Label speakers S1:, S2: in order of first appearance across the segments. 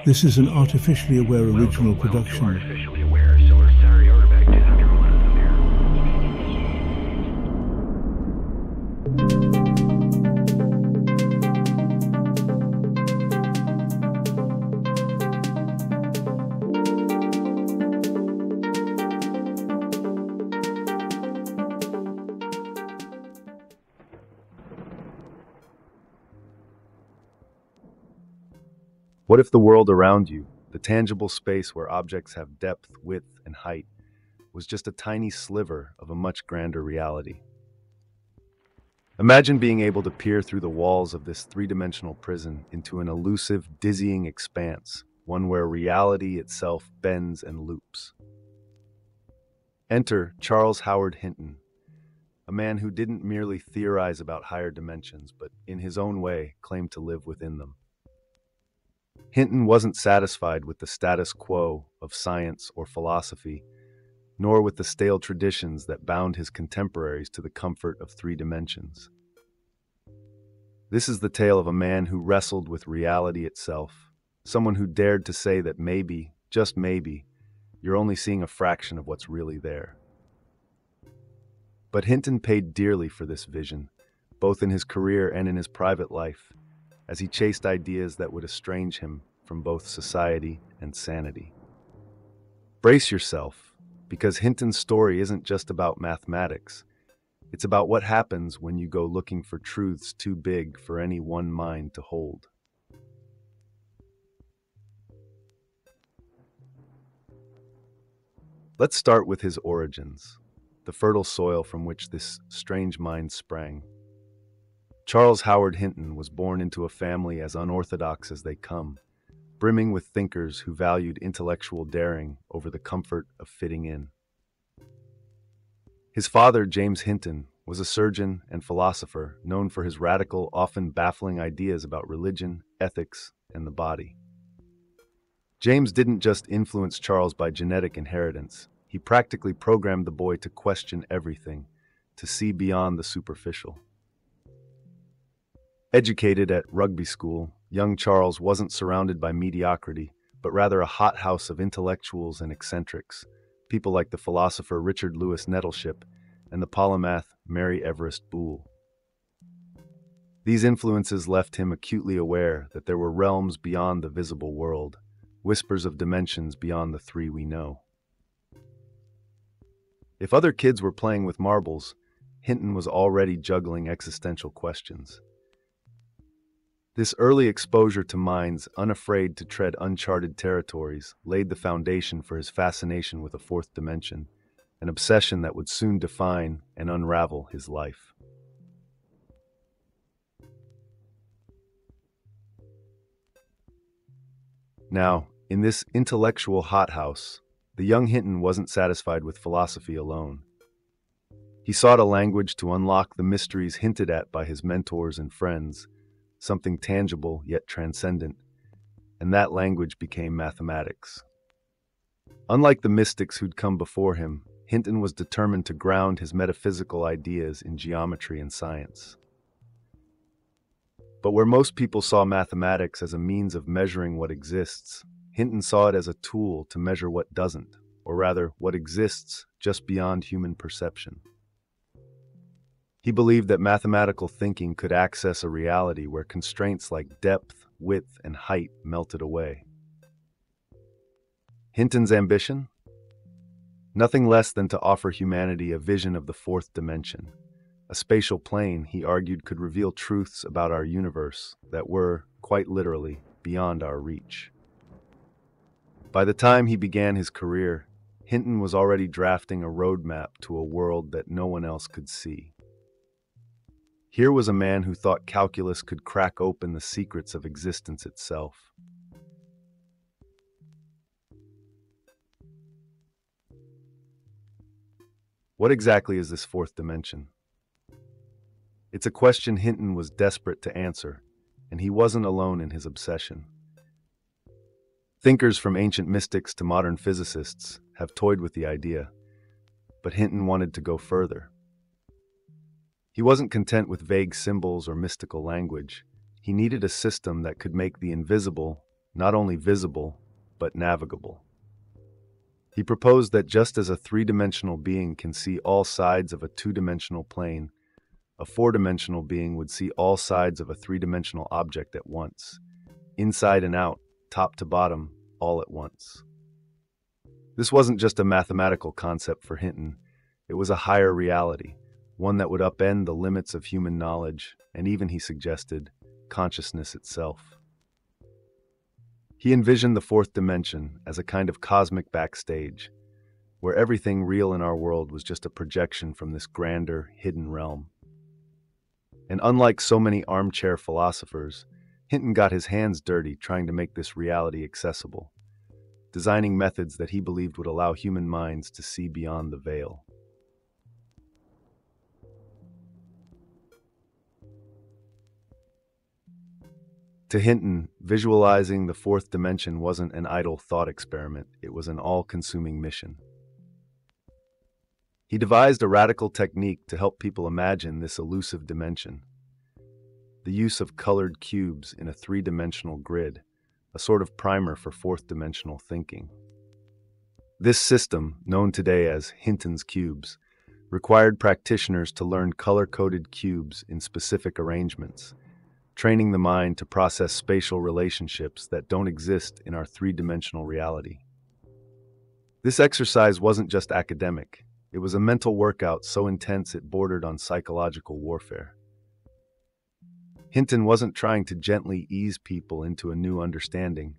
S1: This is an artificially aware original production.
S2: What if the world around you, the tangible space where objects have depth, width, and height, was just a tiny sliver of a much grander reality? Imagine being able to peer through the walls of this three-dimensional prison into an elusive, dizzying expanse, one where reality itself bends and loops. Enter Charles Howard Hinton, a man who didn't merely theorize about higher dimensions, but in his own way claimed to live within them. Hinton wasn't satisfied with the status quo of science or philosophy, nor with the stale traditions that bound his contemporaries to the comfort of three dimensions. This is the tale of a man who wrestled with reality itself, someone who dared to say that maybe, just maybe, you're only seeing a fraction of what's really there. But Hinton paid dearly for this vision, both in his career and in his private life, as he chased ideas that would estrange him from both society and sanity. Brace yourself, because Hinton's story isn't just about mathematics. It's about what happens when you go looking for truths too big for any one mind to hold. Let's start with his origins, the fertile soil from which this strange mind sprang. Charles Howard Hinton was born into a family as unorthodox as they come, brimming with thinkers who valued intellectual daring over the comfort of fitting in. His father, James Hinton, was a surgeon and philosopher known for his radical, often baffling ideas about religion, ethics, and the body. James didn't just influence Charles by genetic inheritance. He practically programmed the boy to question everything, to see beyond the superficial. Educated at rugby school, young Charles wasn't surrounded by mediocrity, but rather a hothouse of intellectuals and eccentrics, people like the philosopher Richard Lewis Nettleship and the polymath Mary Everest Boole. These influences left him acutely aware that there were realms beyond the visible world, whispers of dimensions beyond the three we know. If other kids were playing with marbles, Hinton was already juggling existential questions. This early exposure to minds unafraid to tread uncharted territories laid the foundation for his fascination with a fourth dimension, an obsession that would soon define and unravel his life. Now, in this intellectual hothouse, the young Hinton wasn't satisfied with philosophy alone. He sought a language to unlock the mysteries hinted at by his mentors and friends, something tangible yet transcendent, and that language became mathematics. Unlike the mystics who'd come before him, Hinton was determined to ground his metaphysical ideas in geometry and science. But where most people saw mathematics as a means of measuring what exists, Hinton saw it as a tool to measure what doesn't, or rather, what exists just beyond human perception. He believed that mathematical thinking could access a reality where constraints like depth, width, and height melted away. Hinton's ambition? Nothing less than to offer humanity a vision of the fourth dimension, a spatial plane he argued could reveal truths about our universe that were, quite literally, beyond our reach. By the time he began his career, Hinton was already drafting a roadmap to a world that no one else could see. Here was a man who thought calculus could crack open the secrets of existence itself. What exactly is this fourth dimension? It's a question Hinton was desperate to answer, and he wasn't alone in his obsession. Thinkers from ancient mystics to modern physicists have toyed with the idea, but Hinton wanted to go further. He wasn't content with vague symbols or mystical language. He needed a system that could make the invisible not only visible, but navigable. He proposed that just as a three-dimensional being can see all sides of a two-dimensional plane, a four-dimensional being would see all sides of a three-dimensional object at once, inside and out, top to bottom, all at once. This wasn't just a mathematical concept for Hinton, it was a higher reality, one that would upend the limits of human knowledge, and even, he suggested, consciousness itself. He envisioned the fourth dimension as a kind of cosmic backstage, where everything real in our world was just a projection from this grander, hidden realm. And unlike so many armchair philosophers, Hinton got his hands dirty trying to make this reality accessible, designing methods that he believed would allow human minds to see beyond the veil. To Hinton, visualizing the fourth dimension wasn't an idle thought experiment, it was an all-consuming mission. He devised a radical technique to help people imagine this elusive dimension: the use of colored cubes in a three-dimensional grid, a sort of primer for fourth-dimensional thinking. This system, known today as Hintons Cubes, required practitioners to learn color-coded cubes in specific arrangements, training the mind to process spatial relationships that don't exist in our three-dimensional reality. This exercise wasn't just academic. It was a mental workout so intense it bordered on psychological warfare. Hinton wasn't trying to gently ease people into a new understanding.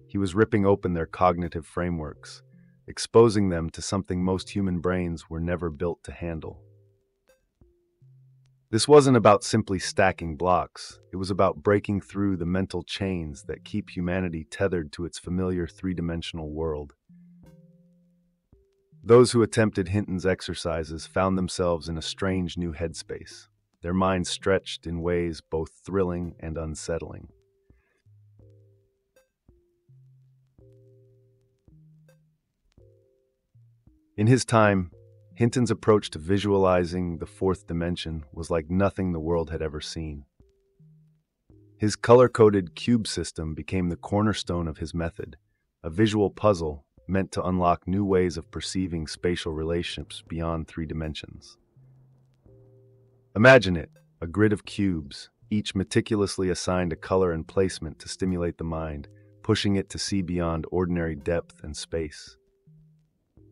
S2: He was ripping open their cognitive frameworks, exposing them to something most human brains were never built to handle. This wasn't about simply stacking blocks. It was about breaking through the mental chains that keep humanity tethered to its familiar three-dimensional world. Those who attempted Hinton's exercises found themselves in a strange new headspace, their minds stretched in ways both thrilling and unsettling. In his time, Hinton's approach to visualizing the fourth dimension was like nothing the world had ever seen. His color-coded cube system became the cornerstone of his method, a visual puzzle meant to unlock new ways of perceiving spatial relationships beyond three dimensions. Imagine it, a grid of cubes, each meticulously assigned a color and placement to stimulate the mind, pushing it to see beyond ordinary depth and space.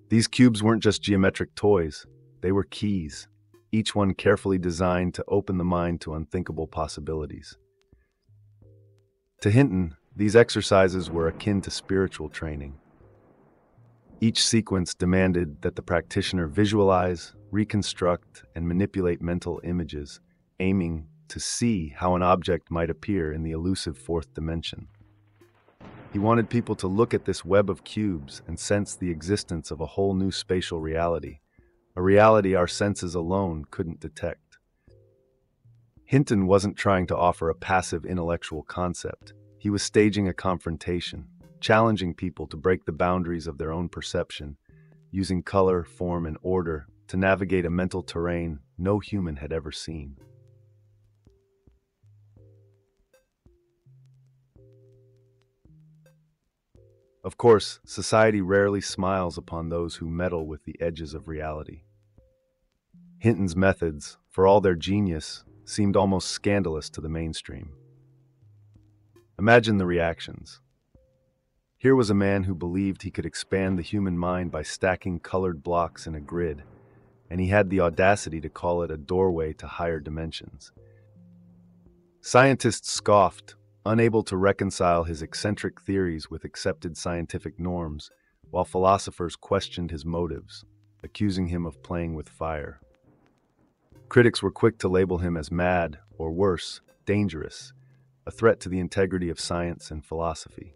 S2: These cubes weren't just geometric toys, they were keys, each one carefully designed to open the mind to unthinkable possibilities. To Hinton, these exercises were akin to spiritual training. Each sequence demanded that the practitioner visualize, reconstruct, and manipulate mental images, aiming to see how an object might appear in the elusive fourth dimension. He wanted people to look at this web of cubes and sense the existence of a whole new spatial reality, a reality our senses alone couldn't detect. Hinton wasn't trying to offer a passive intellectual concept. He was staging a confrontation, challenging people to break the boundaries of their own perception, using color, form, and order to navigate a mental terrain no human had ever seen. Of course, society rarely smiles upon those who meddle with the edges of reality. Hinton's methods, for all their genius, seemed almost scandalous to the mainstream. Imagine the reactions. Here was a man who believed he could expand the human mind by stacking colored blocks in a grid, and he had the audacity to call it a doorway to higher dimensions. Scientists scoffed, unable to reconcile his eccentric theories with accepted scientific norms, while philosophers questioned his motives, accusing him of playing with fire. Critics were quick to label him as mad, or worse, dangerous, a threat to the integrity of science and philosophy.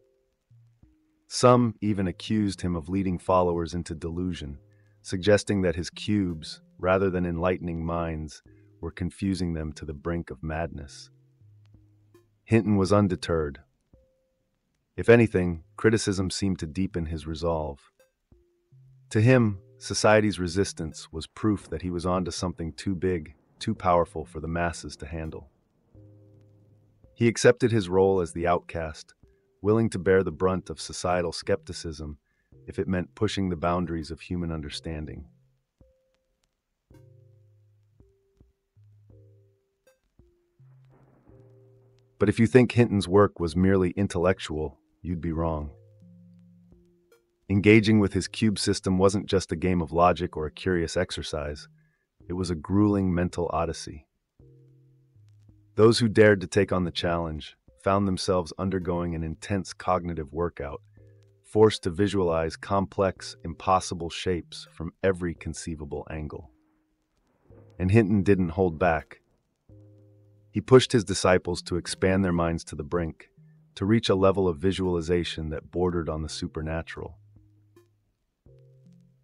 S2: Some even accused him of leading followers into delusion, suggesting that his cubes, rather than enlightening minds, were confusing them to the brink of madness. Hinton was undeterred. If anything, criticism seemed to deepen his resolve. To him, society's resistance was proof that he was onto something too big, too powerful for the masses to handle. He accepted his role as the outcast, willing to bear the brunt of societal skepticism if it meant pushing the boundaries of human understanding. But if you think Hinton's work was merely intellectual, you'd be wrong. Engaging with his cube system wasn't just a game of logic or a curious exercise. It was a grueling mental odyssey. Those who dared to take on the challenge found themselves undergoing an intense cognitive workout, forced to visualize complex, impossible shapes from every conceivable angle. And Hinton didn't hold back. He pushed his disciples to expand their minds to the brink, to reach a level of visualization that bordered on the supernatural.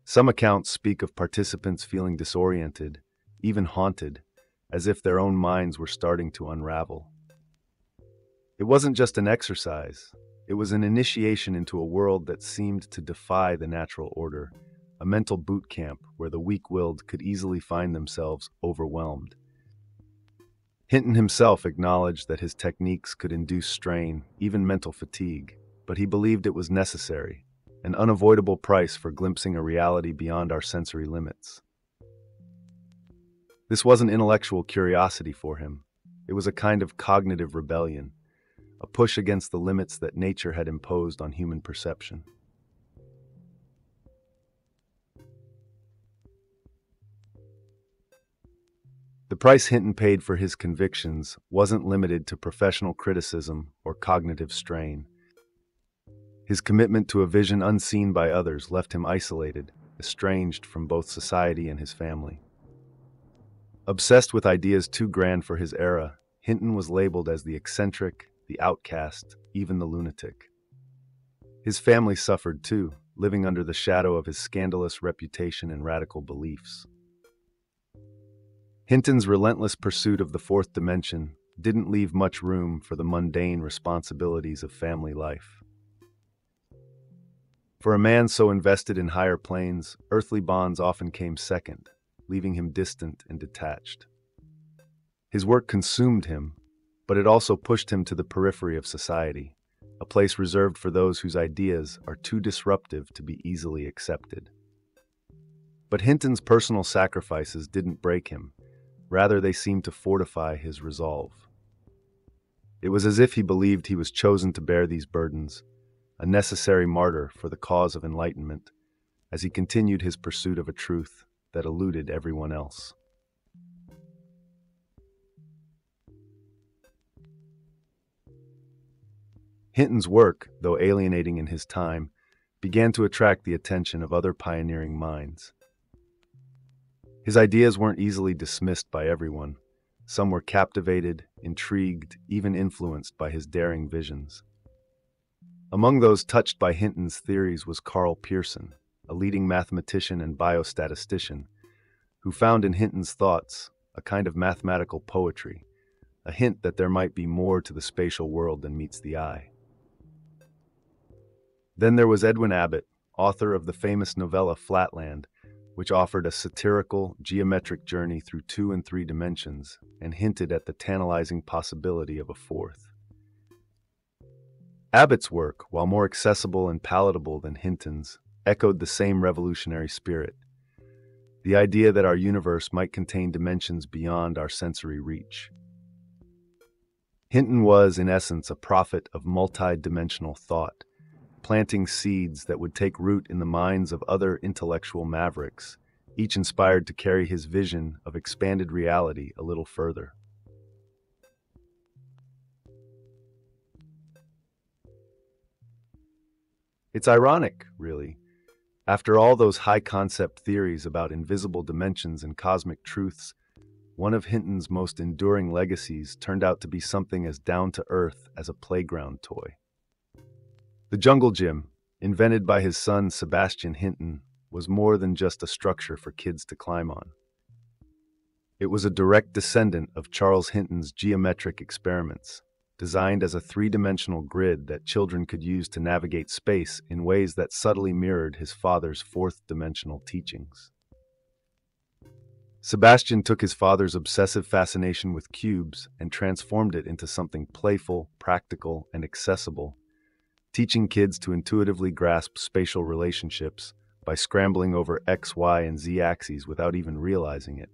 S2: Some accounts speak of participants feeling disoriented, even haunted, as if their own minds were starting to unravel. It wasn't just an exercise, it was an initiation into a world that seemed to defy the natural order, a mental boot camp where the weak-willed could easily find themselves overwhelmed. Hinton himself acknowledged that his techniques could induce strain, even mental fatigue, but he believed it was necessary, an unavoidable price for glimpsing a reality beyond our sensory limits. This wasn't intellectual curiosity for him. It was a kind of cognitive rebellion, a push against the limits that nature had imposed on human perception. The price Hinton paid for his convictions wasn't limited to professional criticism or cognitive strain. His commitment to a vision unseen by others left him isolated, estranged from both society and his family. Obsessed with ideas too grand for his era, Hinton was labeled as the eccentric, the outcast, even the lunatic. His family suffered too, living under the shadow of his scandalous reputation and radical beliefs. Hinton's relentless pursuit of the fourth dimension didn't leave much room for the mundane responsibilities of family life. For a man so invested in higher planes, earthly bonds often came second, leaving him distant and detached. His work consumed him, but it also pushed him to the periphery of society, a place reserved for those whose ideas are too disruptive to be easily accepted. But Hinton's personal sacrifices didn't break him. Rather, they seemed to fortify his resolve. It was as if he believed he was chosen to bear these burdens, a necessary martyr for the cause of enlightenment, as he continued his pursuit of a truth that eluded everyone else. Hinton's work, though alienating in his time, began to attract the attention of other pioneering minds. His ideas weren't easily dismissed by everyone. Some were captivated, intrigued, even influenced by his daring visions. Among those touched by Hinton's theories was Carl Pearson, a leading mathematician and biostatistician, who found in Hinton's thoughts a kind of mathematical poetry, a hint that there might be more to the spatial world than meets the eye. Then there was Edwin Abbott, author of the famous novella Flatland, which offered a satirical, geometric journey through 2 and 3 dimensions and hinted at the tantalizing possibility of a fourth. Abbott's work, while more accessible and palatable than Hinton's, echoed the same revolutionary spirit, the idea that our universe might contain dimensions beyond our sensory reach. Hinton was, in essence, a prophet of multi-dimensional thought, planting seeds that would take root in the minds of other intellectual mavericks, each inspired to carry his vision of expanded reality a little further. It's ironic, really. After all those high-concept theories about invisible dimensions and cosmic truths, one of Hinton's most enduring legacies turned out to be something as down-to-earth as a playground toy. The jungle gym, invented by his son Sebastian Hinton, was more than just a structure for kids to climb on. It was a direct descendant of Charles Hinton's geometric experiments, designed as a 3-dimensional grid that children could use to navigate space in ways that subtly mirrored his father's 4th-dimensional teachings. Sebastian took his father's obsessive fascination with cubes and transformed it into something playful, practical, and accessible, teaching kids to intuitively grasp spatial relationships by scrambling over X, Y, and Z axes without even realizing it.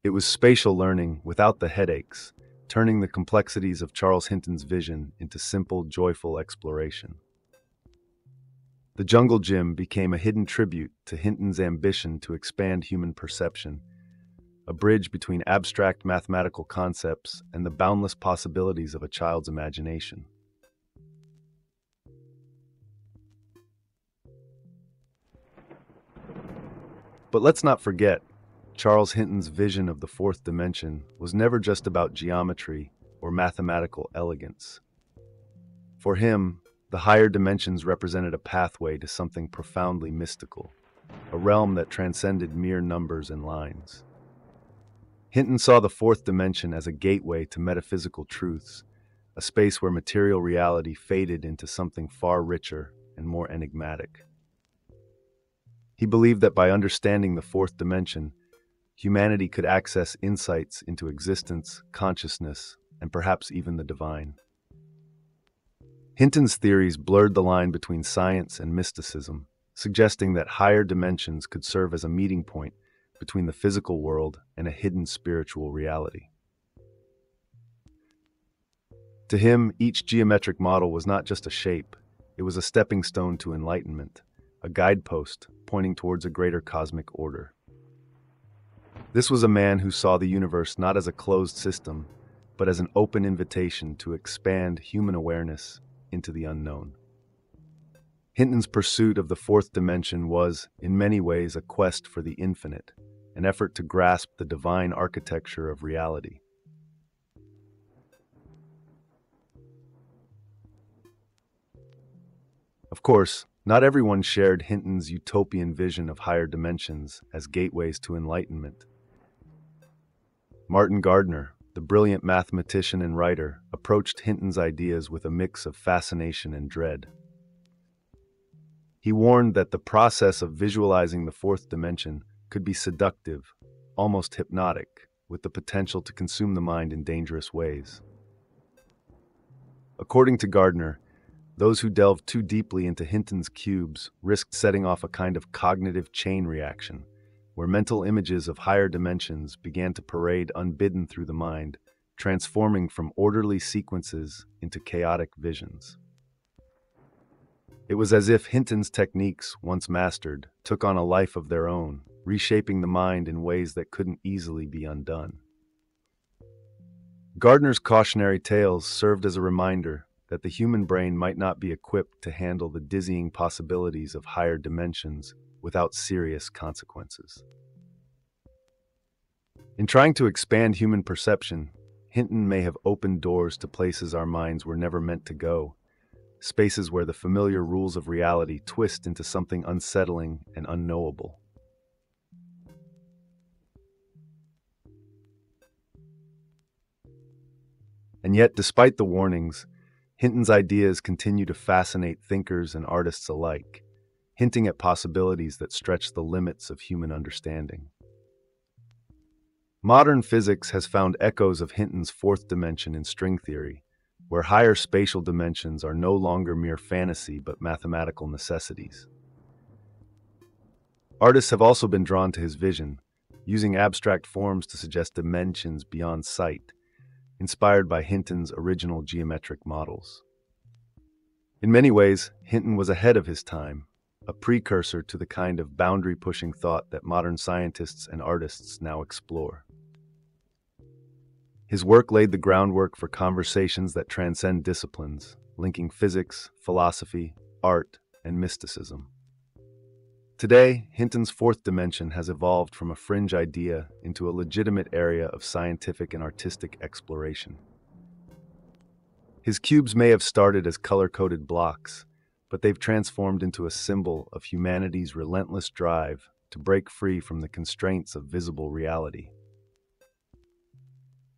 S2: It was spatial learning without the headaches, turning the complexities of Charles Hinton's vision into simple, joyful exploration. The jungle gym became a hidden tribute to Hinton's ambition to expand human perception, a bridge between abstract mathematical concepts and the boundless possibilities of a child's imagination. But let's not forget, Charles Hinton's vision of the fourth dimension was never just about geometry or mathematical elegance. For him, the higher dimensions represented a pathway to something profoundly mystical, a realm that transcended mere numbers and lines. Hinton saw the fourth dimension as a gateway to metaphysical truths, a space where material reality faded into something far richer and more enigmatic. He believed that by understanding the fourth dimension, humanity could access insights into existence, consciousness, and perhaps even the divine. Hinton's theories blurred the line between science and mysticism, suggesting that higher dimensions could serve as a meeting point between the physical world and a hidden spiritual reality. To him, each geometric model was not just a shape, it was a stepping stone to enlightenment, a guidepost pointing towards a greater cosmic order. This was a man who saw the universe not as a closed system, but as an open invitation to expand human awareness into the unknown. Hinton's pursuit of the fourth dimension was, in many ways, a quest for the infinite, an effort to grasp the divine architecture of reality. Of course, not everyone shared Hinton's utopian vision of higher dimensions as gateways to enlightenment. Martin Gardner, the brilliant mathematician and writer, approached Hinton's ideas with a mix of fascination and dread. He warned that the process of visualizing the fourth dimension could be seductive, almost hypnotic, with the potential to consume the mind in dangerous ways. According to Gardner, those who delved too deeply into Hintons Cubes risked setting off a kind of cognitive chain reaction, where mental images of higher dimensions began to parade unbidden through the mind, transforming from orderly sequences into chaotic visions. It was as if Hinton's techniques, once mastered, took on a life of their own, reshaping the mind in ways that couldn't easily be undone. Gardner's cautionary tales served as a reminder that the human brain might not be equipped to handle the dizzying possibilities of higher dimensions without serious consequences. In trying to expand human perception, Hinton may have opened doors to places our minds were never meant to go, spaces where the familiar rules of reality twist into something unsettling and unknowable. And yet, despite the warnings, Hinton's ideas continue to fascinate thinkers and artists alike, hinting at possibilities that stretch the limits of human understanding. Modern physics has found echoes of Hinton's fourth dimension in string theory, where higher spatial dimensions are no longer mere fantasy but mathematical necessities. Artists have also been drawn to his vision, using abstract forms to suggest dimensions beyond sight, inspired by Hinton's original geometric models. In many ways, Hinton was ahead of his time, a precursor to the kind of boundary-pushing thought that modern scientists and artists now explore. His work laid the groundwork for conversations that transcend disciplines, linking physics, philosophy, art, and mysticism. Today, Hinton's fourth dimension has evolved from a fringe idea into a legitimate area of scientific and artistic exploration. His cubes may have started as color-coded blocks, but they've transformed into a symbol of humanity's relentless drive to break free from the constraints of visible reality.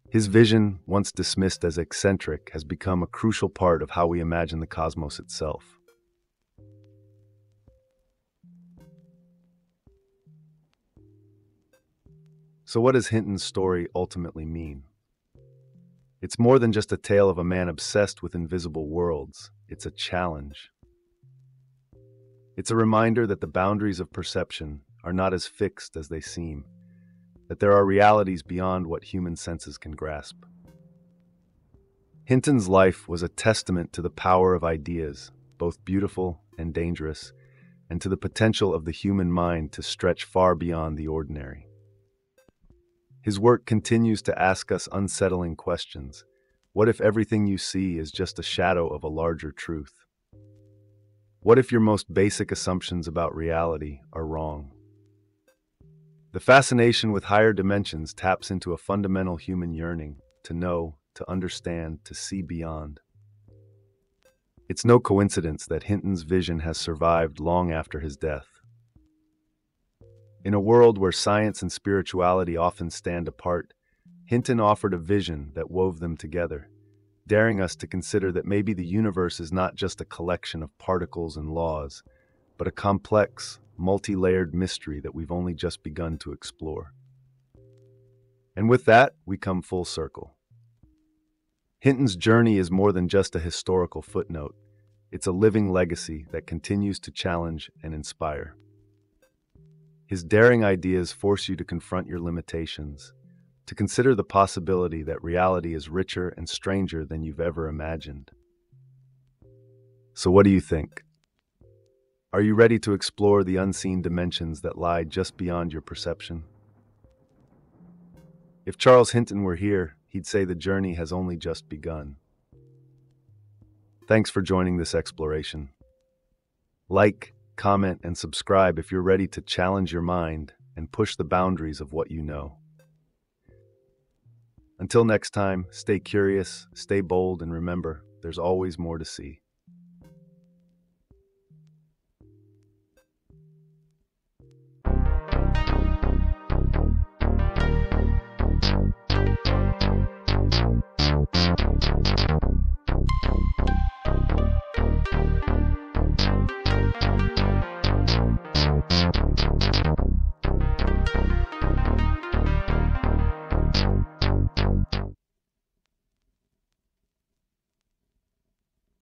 S2: His vision, once dismissed as eccentric, has become a crucial part of how we imagine the cosmos itself. So what does Hinton's story ultimately mean? It's more than just a tale of a man obsessed with invisible worlds. It's a challenge. It's a reminder that the boundaries of perception are not as fixed as they seem, that there are realities beyond what human senses can grasp. Hinton's life was a testament to the power of ideas, both beautiful and dangerous, and to the potential of the human mind to stretch far beyond the ordinary. His work continues to ask us unsettling questions. What if everything you see is just a shadow of a larger truth? What if your most basic assumptions about reality are wrong? The fascination with higher dimensions taps into a fundamental human yearning to know, to understand, to see beyond. It's no coincidence that Hinton's vision has survived long after his death. In a world where science and spirituality often stand apart, Hinton offered a vision that wove them together, daring us to consider that maybe the universe is not just a collection of particles and laws, but a complex, multi-layered mystery that we've only just begun to explore. And with that, we come full circle. Hinton's journey is more than just a historical footnote. It's a living legacy that continues to challenge and inspire. His daring ideas force you to confront your limitations, to consider the possibility that reality is richer and stranger than you've ever imagined. So what do you think? Are you ready to explore the unseen dimensions that lie just beyond your perception? If Charles Hinton were here, he'd say the journey has only just begun. Thanks for joining this exploration. Like, comment, and subscribe if you're ready to challenge your mind and push the boundaries of what you know. Until next time, stay curious, stay bold, and remember, there's always more to see.